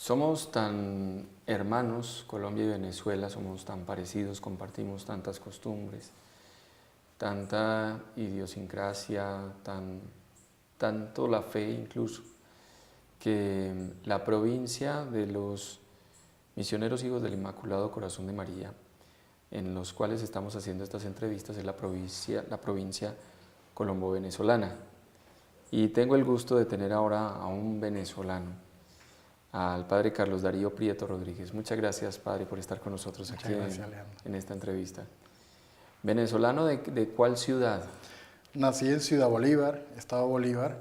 Somos tan hermanos, Colombia y Venezuela, somos tan parecidos, compartimos tantas costumbres, tanta idiosincrasia, tanto la fe incluso, que la provincia de los misioneros hijos del Inmaculado Corazón de María, en los cuales estamos haciendo estas entrevistas, es la provincia colombo-venezolana. Y tengo el gusto de tener ahora a un venezolano, al padre Carlos Darío Prieto Rodríguez. Muchas gracias, padre, por estar con nosotros aquí en esta entrevista. ¿Venezolano de cuál ciudad? Nací en Ciudad Bolívar, Estado Bolívar,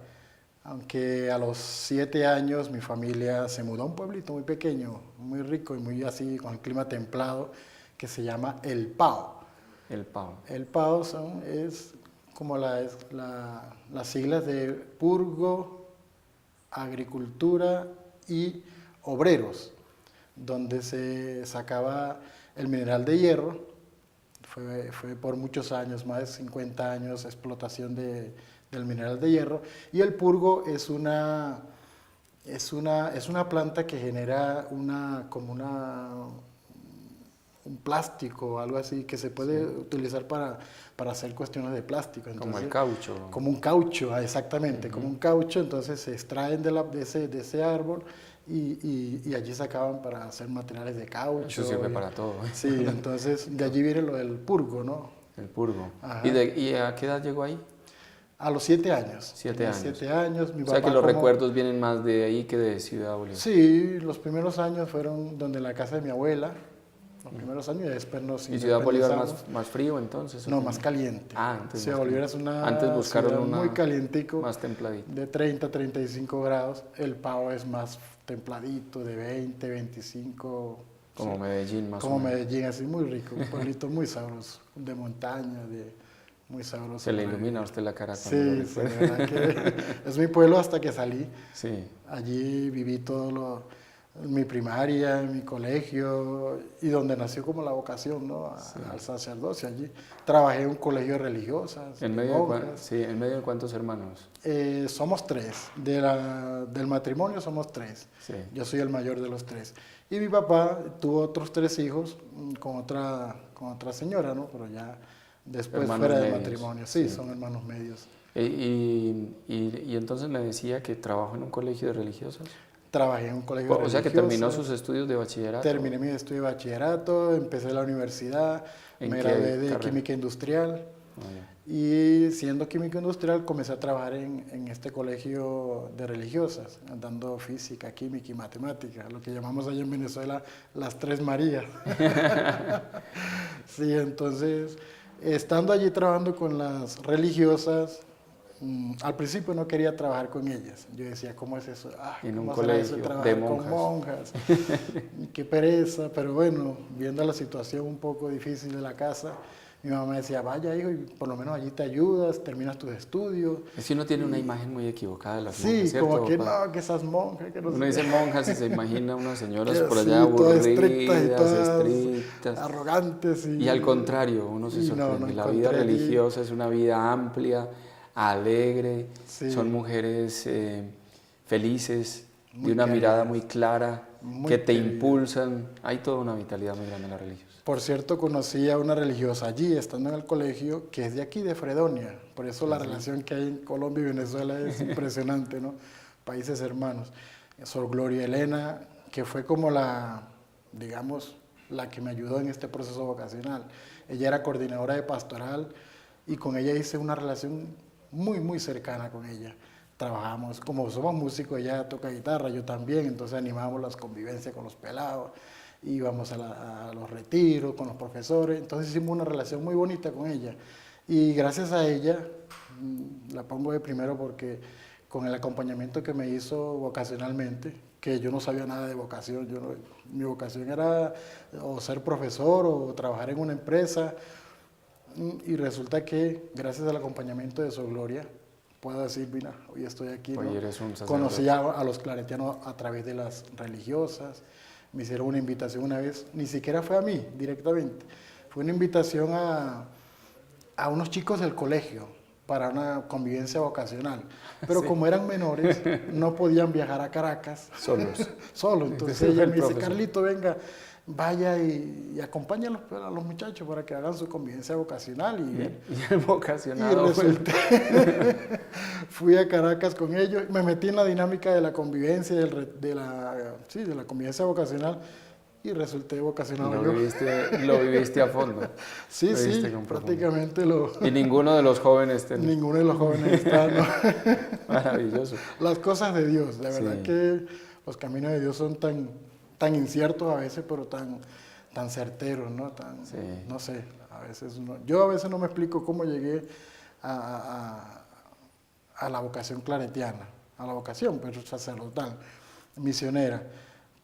aunque a los 7 años mi familia se mudó a un pueblito muy pequeño, muy rico y muy así, con el clima templado, que se llama El Pao. El Pao. El Pao es como las siglas de Purgo, Agricultura y Obreros, donde se sacaba el mineral de hierro. Fue por muchos años, más de 50 años, explotación del mineral de hierro. Y el purgo es una planta que genera un plástico o algo así que se puede utilizar para hacer cuestiones de plástico. Entonces, como el caucho. Como un caucho, exactamente, como un caucho. Entonces se extraen de ese árbol y allí se acaban para hacer materiales de caucho. Eso sirve para todo. Sí, entonces de allí viene lo del purgo, ¿no? El purgo. Ajá. ¿Y a qué edad llegó ahí? A los 7 años. 7 años. 7 años. O sea que los recuerdos vienen más de ahí que de Ciudad Bolívar. Sí, los primeros años fueron donde en la casa de mi abuela. Los primeros años y después nos ¿Y Ciudad Bolívar más frío entonces? No, más caliente. Antes. Ciudad Bolívar es una antes buscaron ciudad una muy calientico, más templadito. de 30 a 35 grados. El Pao es más templadito, de 20, 25. Como sí, Medellín más como o menos. Medellín, así muy rico, un pueblito muy sabroso, de montaña, muy sabroso. Se le ilumina a usted la cara cuando sí, lo sí, de verdad que es mi pueblo hasta que salí. Sí. Allí viví mi primaria, mi colegio y donde nació como la vocación, ¿no? Al sacerdocio allí. Trabajé en un colegio de religiosas. ¿En medio de cuántos hermanos? Somos 3. Del matrimonio somos 3. Sí. Yo soy el mayor de los 3. Y mi papá tuvo otros 3 hijos con otra señora, ¿no? Pero ya después hermanos fuera del medios. matrimonio. Sí, son hermanos medios. Y entonces me decía que trabajó en un colegio de religiosas. Trabajé en un colegio de religiosas. O sea que terminó sus estudios de bachillerato. Terminé mi estudio de bachillerato, empecé la universidad, me gradué de química industrial. Y siendo químico industrial comencé a trabajar en este colegio de religiosas, dando física, química y matemática, lo que llamamos allá en Venezuela las 3 Marías. Sí, entonces, estando allí trabajando con las religiosas, al principio no quería trabajar con ellas. Yo decía, ¿cómo es eso? En un ¿cómo colegio será eso, trabajar de monjas. con monjas? Qué pereza, pero bueno, viendo la situación un poco difícil de la casa, mi mamá me decía, vaya hijo, y por lo menos allí te ayudas, terminas tus estudios. Es que uno tiene una imagen muy equivocada de las sí, monjas, ¿cierto? Como que no, que esas monjas, que no uno sé. dice monjas y se imagina unas señoras por sí, allá aburridas, estrictas, arrogantes. Y al contrario, uno se sorprende. La vida religiosa es una vida amplia, alegre, sí. Son mujeres felices, de una mirada muy clara, que te impulsan. Hay toda una vitalidad muy grande en la religiosa. Por cierto, conocí a una religiosa allí, estando en el colegio, que es de aquí, de Fredonia. Por eso la relación que hay en Colombia y Venezuela es impresionante, ¿no? Países hermanos. Sor Gloria Elena, que fue como digamos, la que me ayudó en este proceso vocacional. Ella era coordinadora de pastoral y con ella hice una relación muy, muy cercana con ella. Trabajamos, como somos músicos, ella toca guitarra, yo también, entonces animamos las convivencias con los pelados. Íbamos a los retiros con los profesores, entonces hicimos una relación muy bonita con ella. Y gracias a ella, la pongo de primero porque con el acompañamiento que me hizo vocacionalmente, que yo no sabía nada de vocación, mi vocación era o ser profesor o trabajar en una empresa, y resulta que gracias al acompañamiento de Sor Gloria, puedo decir, mira, hoy estoy aquí, ¿no? Hoy eres un sacerdote. Conocí a los claretianos a través de las religiosas. Me hicieron una invitación una vez, ni siquiera fue a mí directamente, fue una invitación a unos chicos del colegio, para una convivencia vocacional. Pero Sí. como eran menores, no podían viajar a Caracas Solos. solo. Entonces Ese fue ella el me dice, profesor. Carlito, venga, vaya y acompaña a los muchachos para que hagan su convivencia vocacional. Y el Y vocacionado fue resulté, fui a Caracas con ellos, me metí en la dinámica de la convivencia, sí, de la convivencia vocacional y resulté vocacionado yo. lo viviste a fondo. Sí, Lo viviste sí, con profundidad. prácticamente Y ninguno de los jóvenes ninguno de los jóvenes está, ¿no? maravilloso. Las cosas de Dios, de verdad Sí, que los caminos de Dios son tan inciertos a veces, pero tan certeros, ¿no? sí. No sé, yo a veces no me explico cómo llegué a la vocación claretiana, a la vocación pero sacerdotal, misionera,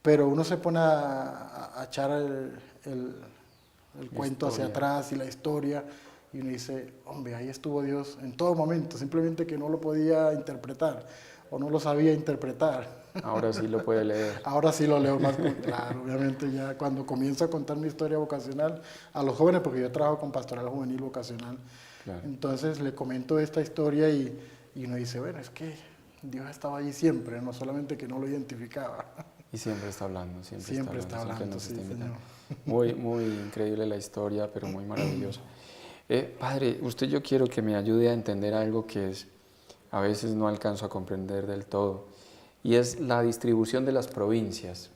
pero uno se pone a echar el cuento hacia Historia. atrás y la historia, y uno dice, hombre, ahí estuvo Dios en todo momento, simplemente que no lo podía interpretar o no lo sabía interpretar. Ahora sí lo puede leer. Ahora sí lo leo más claro, obviamente ya cuando comienzo a contar mi historia vocacional a los jóvenes, porque yo trabajo con pastoral juvenil vocacional, Claro. entonces le comento esta historia y uno dice, bueno, es que Dios estaba allí siempre, no solamente que no lo identificaba. Y siempre está hablando, Siempre está siempre hablando, nos sí, está invitando. Señor. Muy, muy increíble la historia, pero muy maravillosa. Padre, yo quiero que me ayude a entender algo que a veces no alcanzo a comprender del todo, y es la distribución de las provincias.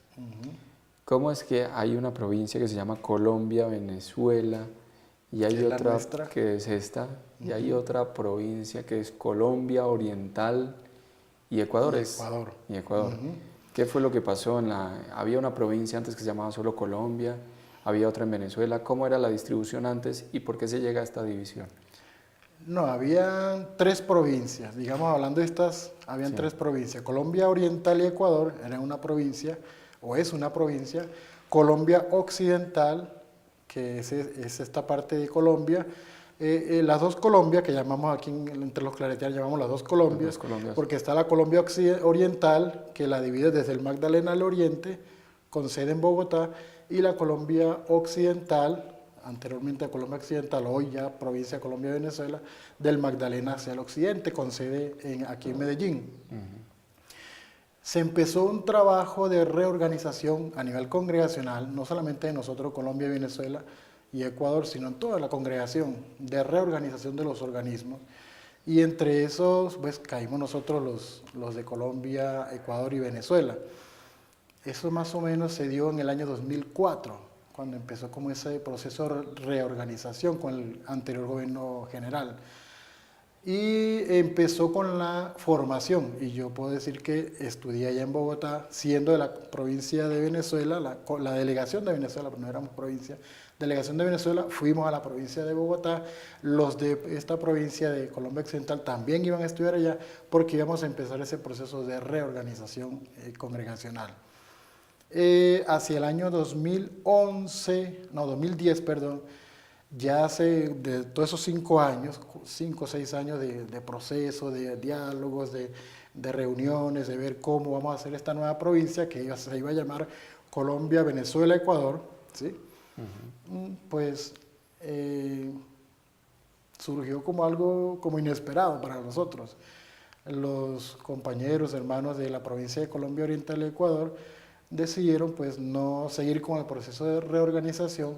¿Cómo es que hay una provincia que se llama Colombia, Venezuela, y hay Que es la otra nuestra. que es esta, y hay otra provincia que es Colombia Oriental y Ecuador? Y Ecuador. Y Ecuador. ¿Qué fue lo que pasó? Había una provincia antes que se llamaba solo Colombia, había otra en Venezuela. ¿Cómo era la distribución antes y por qué se llega a esta división? No, había tres provincias, digamos, hablando de estas, habían Sí. tres provincias. Colombia Oriental y Ecuador eran una provincia, o es una provincia. Colombia Occidental, que es esta parte de Colombia. Las dos Colombias, que llamamos aquí entre los claretianos, llamamos las dos Colombias, Las dos Colombias. porque está la Colombia Oriental, que la divide desde el Magdalena al oriente, con sede en Bogotá, y la Colombia Occidental, anteriormente a Colombia Occidental, hoy ya provincia de Colombia y Venezuela, del Magdalena hacia el occidente, con sede aquí en Medellín. Se empezó un trabajo de reorganización a nivel congregacional, no solamente de nosotros, Colombia y Venezuela y Ecuador, sino en toda la congregación, de reorganización de los organismos. Y entre esos, pues caímos nosotros los de Colombia, Ecuador y Venezuela. Eso más o menos se dio en el año 2004, cuando empezó como ese proceso de reorganización con el anterior gobierno general. Y empezó con la formación, y yo puedo decir que estudié allá en Bogotá, siendo de la provincia de Venezuela, la delegación de Venezuela, pero no éramos provincia, delegación de Venezuela, fuimos a la provincia de Bogotá, los de esta provincia de Colombia Occidental también iban a estudiar allá, porque íbamos a empezar ese proceso de reorganización congregacional. Hacia el año 2010, perdón, ya hace de todos esos 5 años, 5 o 6 años de proceso, de diálogos, de reuniones, de ver cómo vamos a hacer esta nueva provincia que se iba a llamar Colombia, Venezuela, Ecuador, ¿sí? Pues surgió como algo como inesperado para nosotros. Los compañeros, hermanos de la provincia de Colombia Oriental y Ecuador decidieron pues no seguir con el proceso de reorganización,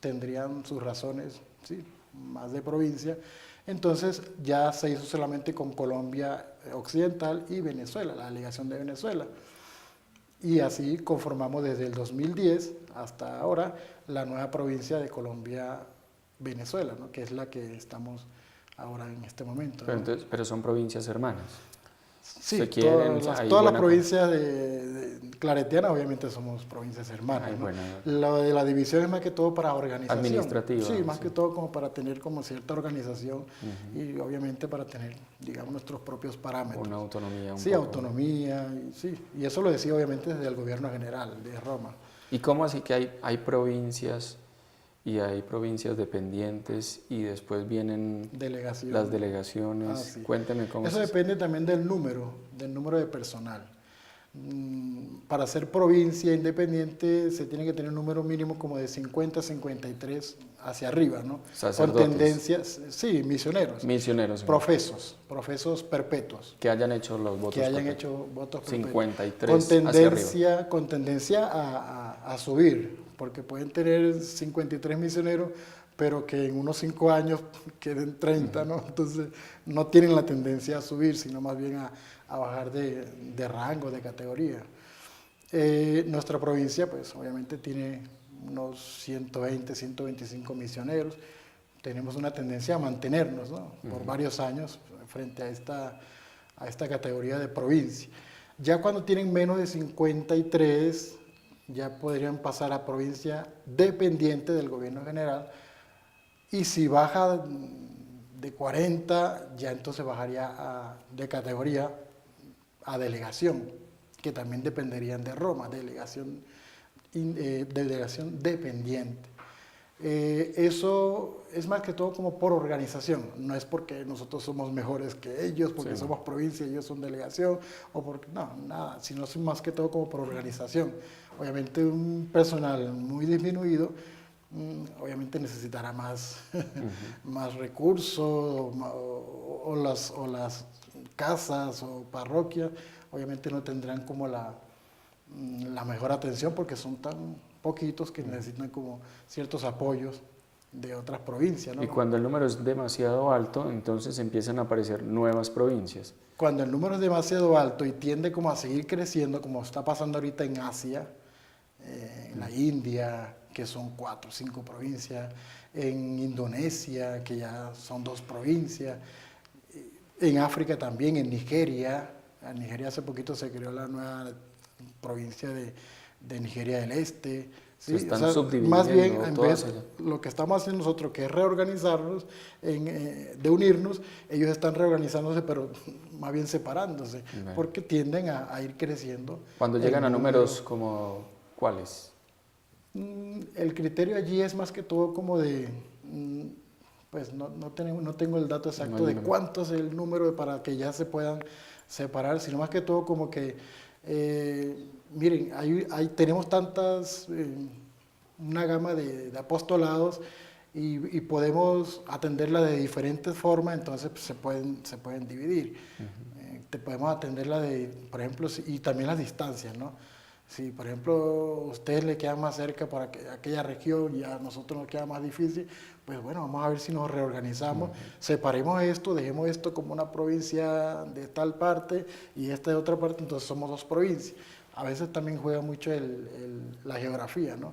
tendrían sus razones, sí, más de provincia. Entonces ya se hizo solamente con Colombia Occidental y Venezuela, la delegación de Venezuela. Y así conformamos desde el 2010 hasta ahora la nueva provincia de Colombia-Venezuela, ¿no? Que es la que estamos ahora en este momento, ¿no? Pero son provincias hermanas. Sí, Se quieren, todas las provincias claretianas obviamente somos provincias hermanas, Ay, ¿no? bueno. Lo de la división es más que todo para organización. Administrativa. Sí, más que todo como para tener como cierta organización y obviamente para tener, digamos, nuestros propios parámetros. Una autonomía Sí, autonomía, sí. Y eso lo decía obviamente desde el gobierno general de Roma. ¿Y cómo así que hay provincias y hay provincias dependientes y después vienen las delegaciones? Sí. Cuénteme cómo Eso depende también del número de personal. Para ser provincia independiente se tiene que tener un número mínimo como de 50, 53 hacia arriba, ¿no? Con Sacerdotes. tendencias, sí, misioneros, Misioneros. profesos perpetuos, Que hayan hecho los votos. que hayan perpetuos. hecho votos perpetuos. 53 hacia arriba. Con tendencia a subir, porque pueden tener 53 misioneros, pero que en unos 5 años queden 30, ¿no? Entonces no tienen la tendencia a subir, sino más bien a bajar de rango, de categoría. Nuestra provincia, pues obviamente tiene unos 120, 125 misioneros. Tenemos una tendencia a mantenernos, ¿no? Por varios años frente a esta categoría de provincia. Ya cuando tienen menos de 53, ya podrían pasar a provincia dependiente del gobierno general. Y si baja de 40, ya entonces bajaría de categoría a delegación, que también dependerían de Roma, delegación dependiente. Eso es más que todo como por organización, no es porque nosotros somos mejores que ellos, porque somos provincia y ellos son delegación, o porque, no, nada, sino es más que todo como por organización. Obviamente un personal muy disminuido, obviamente necesitará más, más recursos, o las casas o parroquias, obviamente no tendrán como la mejor atención porque son tan poquitos que necesitan como ciertos apoyos de otras provincias, ¿no? Y cuando el número es demasiado alto, entonces empiezan a aparecer nuevas provincias. Cuando el número es demasiado alto y tiende como a seguir creciendo, como está pasando ahorita en Asia, en la India, que son 4 o 5 provincias, en Indonesia, que ya son 2 provincias, en África también, en Nigeria. En Nigeria hace poquito se creó la nueva provincia de Nigeria del Este. ¿Sí? Se están subdividiendo. Más bien, en vez lo que estamos haciendo nosotros, que es reorganizarnos, de unirnos, ellos están reorganizándose, pero más bien separándose, porque tienden a ir creciendo. Cuando llegan a números como, ¿cuáles? El criterio allí es más que todo como de, pues no tengo el dato exacto de cuánto es el número para que ya se puedan separar, sino más que todo como que, miren, tenemos tantas, una gama de apostolados y podemos atenderla de diferentes formas, entonces pues, se pueden dividir. Te podemos atenderla por ejemplo, y también las distancias, ¿no? Si, por ejemplo, a ustedes le queda más cerca para aquella región y a nosotros nos queda más difícil, pues bueno, vamos a ver si nos reorganizamos, separemos esto, dejemos esto como una provincia de tal parte y esta de otra parte, entonces somos 2 provincias. A veces también juega mucho la geografía, ¿no?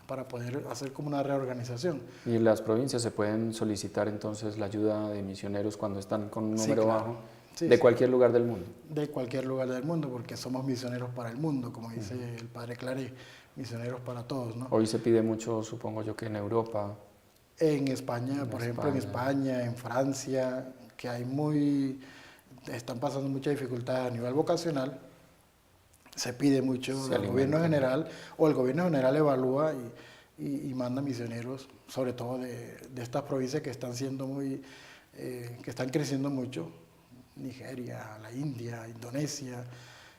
Para poder hacer como una reorganización. Y en las provincias se pueden solicitar entonces la ayuda de misioneros cuando están con un número bajo. Sí, de cualquier lugar del mundo. De cualquier lugar del mundo, porque somos misioneros para el mundo, como dice el padre Claret, misioneros para todos, ¿no? Hoy se pide mucho, supongo yo, que en Europa. En España, por ejemplo, en España, en Francia, que están pasando mucha dificultad a nivel vocacional, se pide mucho del gobierno general, o el gobierno general evalúa y manda misioneros, sobre todo de estas provincias que están que están creciendo mucho. Nigeria, la India, Indonesia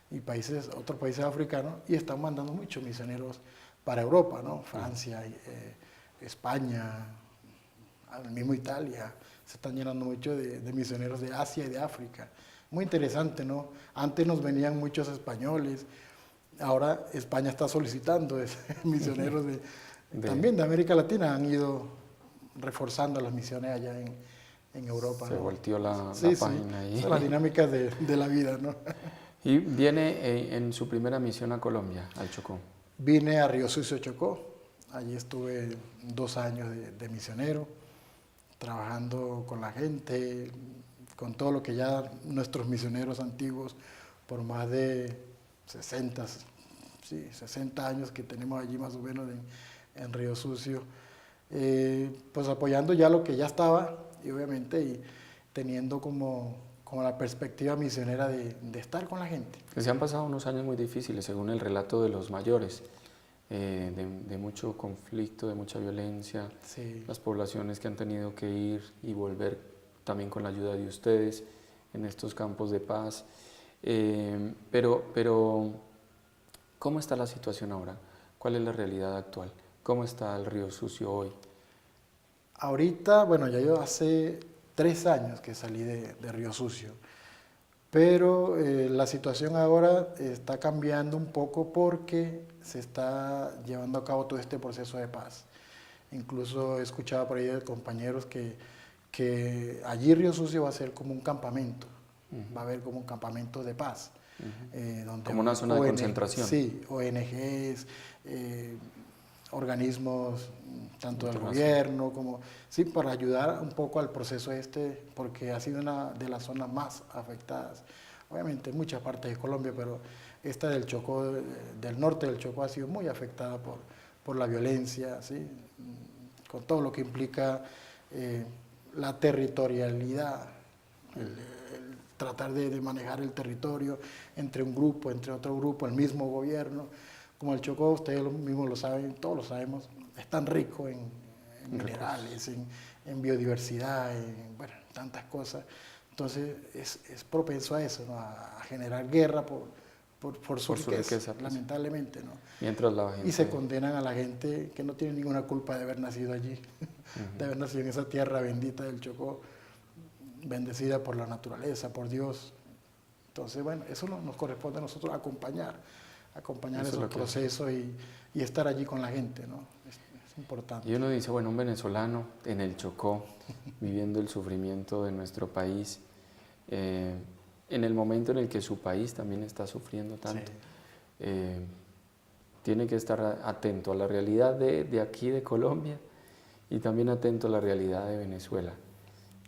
y otros países africanos, y están mandando muchos misioneros para Europa, ¿no? Francia, España, al mismo Italia, se están llenando mucho de misioneros de Asia y de África. Muy interesante, ¿no? Antes nos venían muchos españoles, ahora España está solicitando misioneros también de América Latina, han ido reforzando las misiones allá en Europa. Se volteó la página ahí. Son las dinámicas de la vida, ¿no? ¿Y viene en su primera misión a Colombia, al Chocó? Vine a Río Sucio, Chocó. Allí estuve 2 años de misionero, trabajando con la gente, con todo lo que ya nuestros misioneros antiguos, por más de 60 años que tenemos allí más o menos en Río Sucio, pues apoyando ya lo que ya estaba, y obviamente teniendo como la perspectiva misionera de estar con la gente. Que se han pasado unos años muy difíciles, según el relato de los mayores, de mucho conflicto, de mucha violencia, las poblaciones que han tenido que ir y volver también con la ayuda de ustedes en estos campos de paz. Pero, ¿cómo está la situación ahora? ¿Cuál es la realidad actual? ¿Cómo está el Río Sucio hoy? Ahorita, bueno, ya yo hace 3 años que salí de Río Sucio, pero la situación ahora está cambiando un poco porque se está llevando a cabo todo este proceso de paz. Incluso he escuchado por ahí de compañeros que allí Río Sucio va a ser como un campamento, va a haber como un campamento de paz. Donde Como una zona de concentración. Sí, ONGs, organismos tanto del gobierno como, sí, para ayudar un poco al proceso este, porque ha sido una de las zonas más afectadas. Obviamente en muchas partes de Colombia, pero esta del Chocó, del norte del Chocó ha sido muy afectada por la violencia, ¿sí? Con todo lo que implica la territorialidad, el tratar de manejar el territorio entre un grupo, entre otro grupo, el mismo gobierno. Como el Chocó, ustedes mismos lo saben, todos lo sabemos, es tan rico en minerales, en biodiversidad, en bueno, tantas cosas. Entonces es propenso a eso, ¿no? A generar guerra por su riqueza, pues, lamentablemente, ¿no? Mientras la gente... Y se condenan a la gente que no tiene ninguna culpa de haber nacido allí, de haber nacido en esa tierra bendita del Chocó, bendecida por la naturaleza, por Dios. Entonces, bueno, eso nos corresponde a nosotros acompañar esos procesos y estar allí con la gente, ¿no? Es importante. Y uno dice, bueno, un venezolano en el Chocó, viviendo el sufrimiento de nuestro país, en el momento en el que su país también está sufriendo tanto, sí. Tiene que estar atento a la realidad de aquí de Colombia y también atento a la realidad de Venezuela.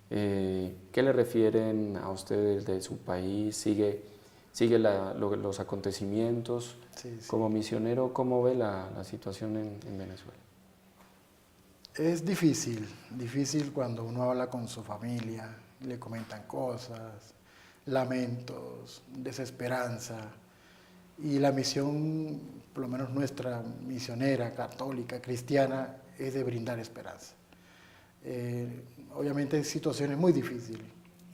¿Qué le refieren a ustedes de su país? ¿Sigue los acontecimientos? Sí, sí. Como misionero, ¿cómo ve la situación en Venezuela? Es difícil cuando uno habla con su familia, le comentan cosas, lamentos, desesperanza. Y la misión, por lo menos nuestra misionera, católica, cristiana, es de brindar esperanza. Obviamente hay situaciones muy difíciles,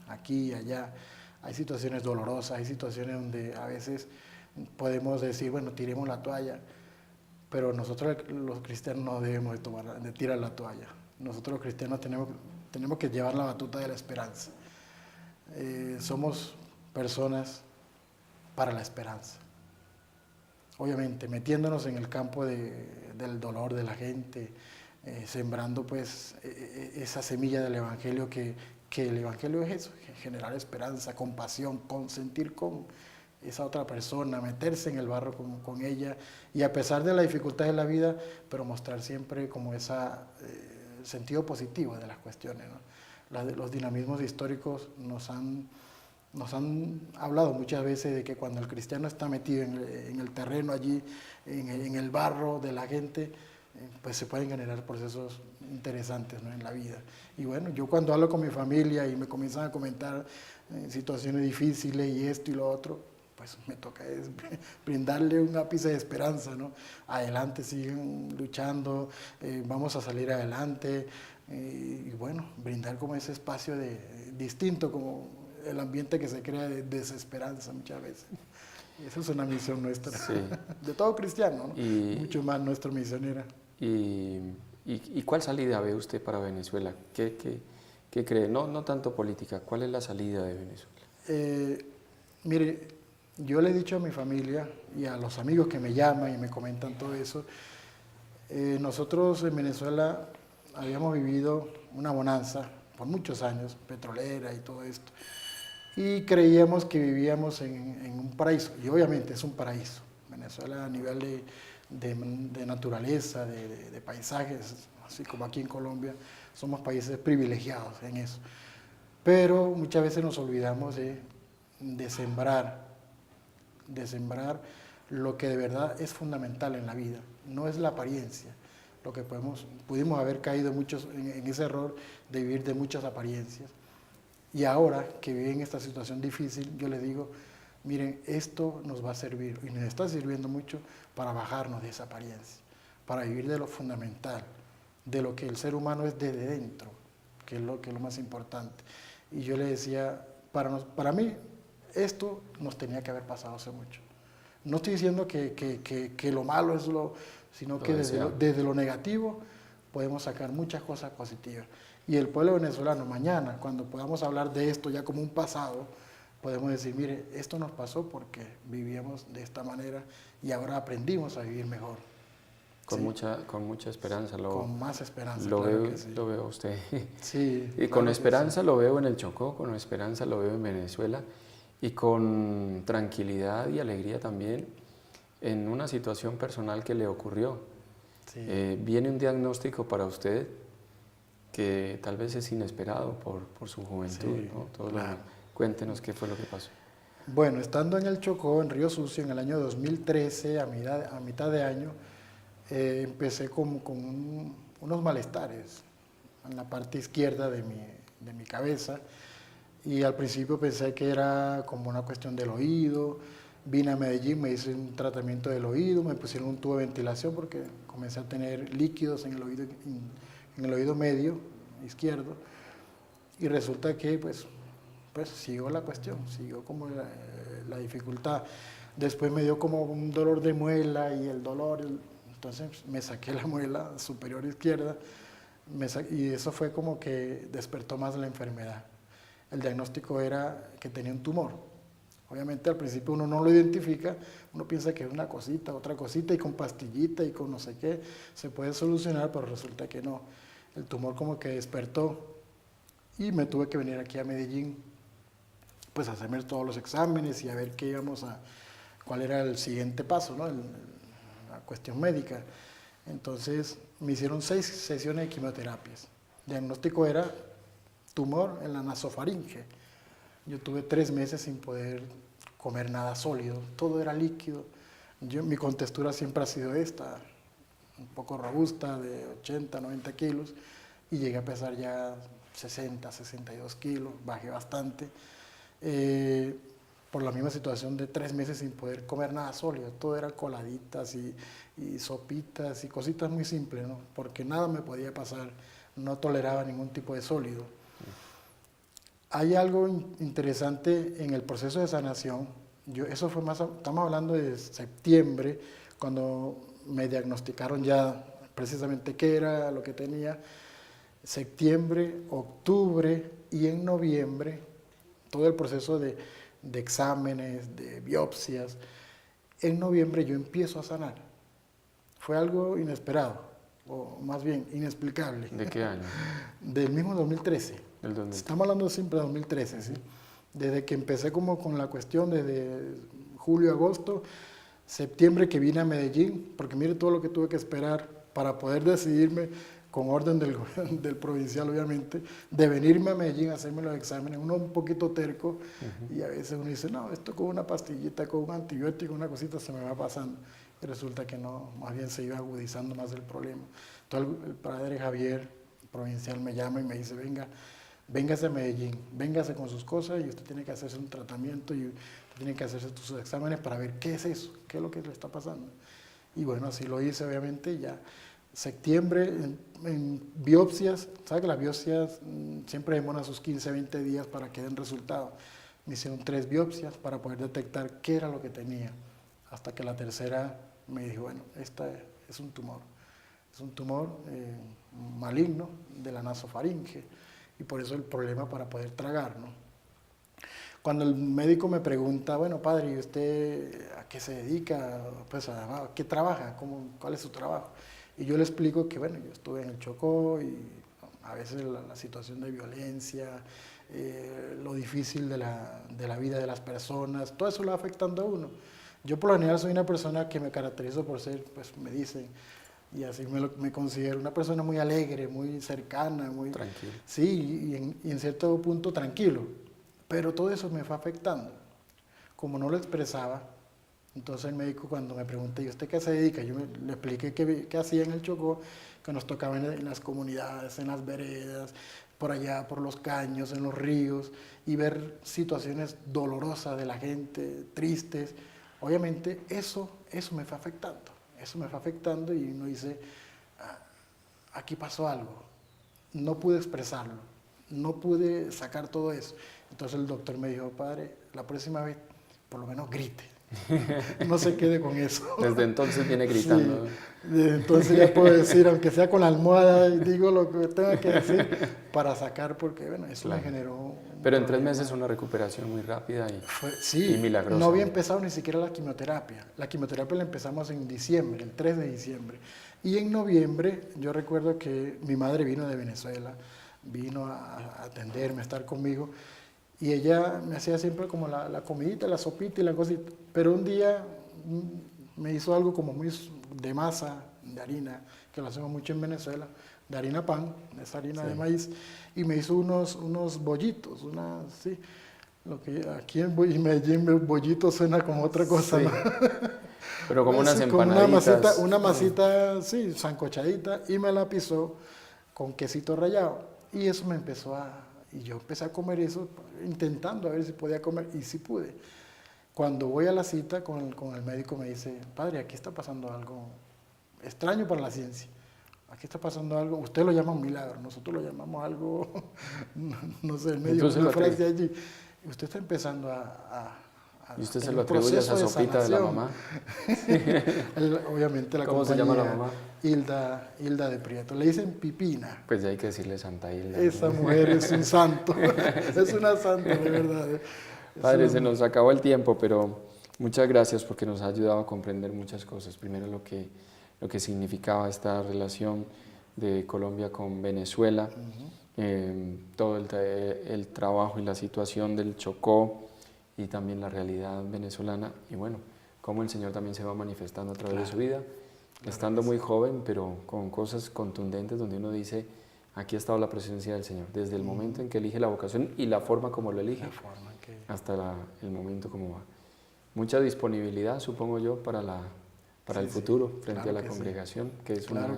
aquí y allá, hay situaciones dolorosas, hay situaciones donde a veces podemos decir, bueno, tiremos la toalla, pero nosotros los cristianos no debemos de tirar la toalla. Nosotros los cristianos tenemos que llevar la batuta de la esperanza. Somos personas para la esperanza. Obviamente, metiéndonos en el campo del dolor de la gente, sembrando pues esa semilla del Evangelio que el Evangelio es eso, generar esperanza, compasión, consentir con esa otra persona, meterse en el barro con ella y a pesar de la dificultad de la vida, pero mostrar siempre como ese sentido positivo de las cuestiones, ¿no? Los dinamismos históricos nos han hablado muchas veces de que cuando el cristiano está metido en el terreno allí, en el barro de la gente, pues se pueden generar procesos interesantes, ¿no? En la vida. Y bueno, yo cuando hablo con mi familia y me comienzan a comentar situaciones difíciles y esto y lo otro, pues me toca brindarle un ápice de esperanza, ¿no? Adelante, siguen luchando, vamos a salir adelante y bueno, brindar como ese espacio distinto, como el ambiente que se crea de desesperanza muchas veces. Esa es una misión nuestra, sí. De todo cristiano, ¿no? Y mucho más nuestra misionera. ¿Y cuál salida ve usted para Venezuela? ¿Qué cree? No tanto política, ¿cuál es la salida de Venezuela? Mire, yo le he dicho a mi familia y a los amigos que me llaman y me comentan todo eso, nosotros en Venezuela habíamos vivido una bonanza por muchos años, petrolera y todo esto, y creíamos que vivíamos en un paraíso, y obviamente es un paraíso. Venezuela a nivel de naturaleza, de paisajes, así como aquí en Colombia, somos países privilegiados en eso. Pero muchas veces nos olvidamos de sembrar lo que de verdad es fundamental en la vida, no es la apariencia. Lo que pudimos haber caído muchos en ese error de vivir de muchas apariencias. Y ahora que viven esta situación difícil, yo les digo, miren, esto nos va a servir y nos está sirviendo mucho para bajarnos de esa apariencia, para vivir de lo fundamental, de lo que el ser humano es desde dentro, que es lo más importante. Y yo les decía, para mí, esto nos tenía que haber pasado hace mucho. No estoy diciendo que lo malo es lo, sino que desde lo negativo podemos sacar muchas cosas positivas. Y el pueblo venezolano mañana, cuando podamos hablar de esto ya como un pasado, podemos decir, mire, esto nos pasó porque vivíamos de esta manera y ahora aprendimos a vivir mejor. Con, ¿sí? con mucha esperanza. Con más esperanza, lo claro veo, que sí. Lo veo usted. Sí, y claro con esperanza sí. lo veo en el Chocó, con esperanza lo veo en Venezuela y con tranquilidad y alegría también en una situación personal que le ocurrió. Sí. Viene un diagnóstico para usted que tal vez es inesperado por su juventud. Sí, ¿no? claro. Cuéntenos qué fue lo que pasó. Bueno, estando en el Chocó, en Río Sucio, en el año 2013, a mitad de año, empecé con unos malestares en la parte izquierda de mi cabeza y al principio pensé que era como una cuestión del oído. Vine a Medellín, me hice un tratamiento del oído, me pusieron un tubo de ventilación porque comencé a tener líquidos en el oído medio izquierdo y resulta que pues siguió la cuestión, siguió como la dificultad. Después me dio como un dolor de muela y el dolor, entonces me saqué la muela superior izquierda y eso fue como que despertó más la enfermedad. El diagnóstico era que tenía un tumor. Obviamente al principio uno no lo identifica, uno piensa que es una cosita, otra cosita y con pastillita y con no sé qué se puede solucionar, pero resulta que no. El tumor como que despertó y me tuve que venir aquí a Medellín pues a hacerme todos los exámenes y a ver cuál era el siguiente paso, ¿no? La cuestión médica. Entonces me hicieron 6 sesiones de quimioterapias. El diagnóstico era tumor en la nasofaringe. Yo tuve 3 meses sin poder comer nada sólido, todo era líquido. Mi contextura siempre ha sido esta, un poco robusta, de 80, 90 kilos, y llegué a pesar ya 60, 62 kilos, bajé bastante. Por la misma situación de 3 meses sin poder comer nada sólido, todo era coladitas y sopitas y cositas muy simples, ¿no? Porque nada me podía pasar, no toleraba ningún tipo de sólido. Hay algo interesante en el proceso de sanación, eso fue estamos hablando de septiembre, cuando me diagnosticaron ya precisamente qué era lo que tenía, septiembre, octubre y en noviembre, todo el proceso de exámenes, de biopsias. En noviembre yo empiezo a sanar. Fue algo inesperado, o más bien inexplicable. ¿De qué año? Del mismo 2013. Del 2013. Estamos hablando siempre de 2013, ¿sí? Desde que empecé como con la cuestión, desde julio, agosto, septiembre que vine a Medellín, porque mire todo lo que tuve que esperar para poder decidirme con orden del provincial, obviamente, de venirme a Medellín a hacerme los exámenes. Uno un poquito terco y a veces uno dice, no, esto con una pastillita, con un antibiótico, una cosita se me va pasando. Y resulta que no, más bien se iba agudizando más el problema. Entonces el padre Javier, provincial, me llama y me dice, véngase a Medellín, véngase con sus cosas y usted tiene que hacerse un tratamiento y usted tiene que hacerse sus exámenes para ver qué es eso, qué es lo que le está pasando. Y bueno, así lo hice, obviamente, y ya. Septiembre, en biopsias, ¿sabe que las biopsias siempre demoran sus 15, 20 días para que den resultado? Me hicieron 3 biopsias para poder detectar qué era lo que tenía. Hasta que la tercera me dijo, bueno, esta es un tumor. Es un tumor maligno de la nasofaringe y por eso el problema para poder tragar, ¿no? Cuando el médico me pregunta, bueno, padre, ¿y usted a qué se dedica? Pues, ¿a qué trabaja? ¿Cuál es su trabajo? Y yo le explico que, bueno, yo estuve en el Chocó y a veces la situación de violencia, lo difícil de la vida de las personas, todo eso lo va afectando a uno. Yo por lo general soy una persona que me caracterizo por ser, pues me dicen, y así me considero una persona muy alegre, muy cercana, muy... Tranquilo. Sí, y en cierto punto tranquilo, pero todo eso me fue afectando. Como no lo expresaba, entonces el médico cuando me pregunta, ¿y usted qué se dedica? Yo le expliqué qué hacía en el Chocó, que nos tocaba en las comunidades, en las veredas, por allá, por los caños, en los ríos, y ver situaciones dolorosas de la gente, tristes. Obviamente eso me fue afectando y uno dice, aquí pasó algo, no pude expresarlo, no pude sacar todo eso. Entonces el doctor me dijo, padre, la próxima vez por lo menos grite. No se quede con eso. Desde entonces viene gritando. Sí, desde entonces ya puedo decir, aunque sea con la almohada, y digo lo que tenga que decir para sacar, porque bueno, eso me generó... Pero en 3 meses una recuperación muy rápida sí, y milagrosa. no había empezado ni siquiera la quimioterapia. La quimioterapia la empezamos en diciembre, el 3 de diciembre. Y en noviembre, yo recuerdo que mi madre vino de Venezuela, vino a atenderme, a estar conmigo, y ella me hacía siempre como la comidita, la sopita y la cosita. Pero un día me hizo algo como muy de masa, de harina, que lo hacemos mucho en Venezuela, de harina pan, esa harina de maíz, y me hizo unos bollitos, sí, lo que aquí en Medellín bollito suena como otra cosa, sí. ¿no? Pero como unas Sí, empanaditas. una masita, sí, sancochadita, y me la pisó con quesito rallado, y eso me empezó y yo empecé a comer eso, intentando a ver si podía comer, y sí pude. Cuando voy a la cita con el médico me dice, padre, aquí está pasando algo extraño para la ciencia. Aquí está pasando algo, usted lo llama un milagro, nosotros lo llamamos algo, no sé, medio una frase allí. Usted está empezando ¿Y usted se lo atribuye a esa sopita de la mamá? Obviamente la ¿Cómo se llama la mamá? Hilda de Prieto. Le dicen Pipina. Pues ya hay que decirle Santa Hilda. Esa mujer es un santo, es una santa de verdad. Padre, se nos acabó el tiempo, pero muchas gracias porque nos ha ayudado a comprender muchas cosas. Primero lo que significaba esta relación de Colombia con Venezuela, todo el trabajo y la situación del Chocó y también la realidad venezolana, y bueno, cómo el Señor también se va manifestando a través de su vida, estando muy joven, pero con cosas contundentes donde uno dice, aquí ha estado la presencia del Señor, desde el momento en que elige la vocación y la forma como lo elige, hasta el momento como va. Mucha disponibilidad, supongo yo, para el futuro, frente a la congregación, que es una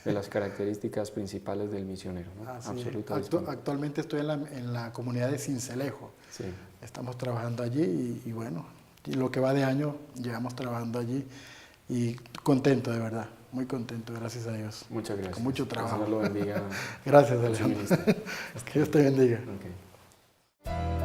de las características principales del misionero, ¿no? Absoluta disponibilidad. Actualmente estoy en la comunidad de Sincelejo. Sí. Estamos trabajando allí y bueno, y lo que va de año llevamos trabajando allí y contento de verdad, muy contento, gracias a Dios. Muchas gracias. Con mucho trabajo. Que Dios lo bendiga. Gracias, Alejandro. Que Dios te bendiga. Okay.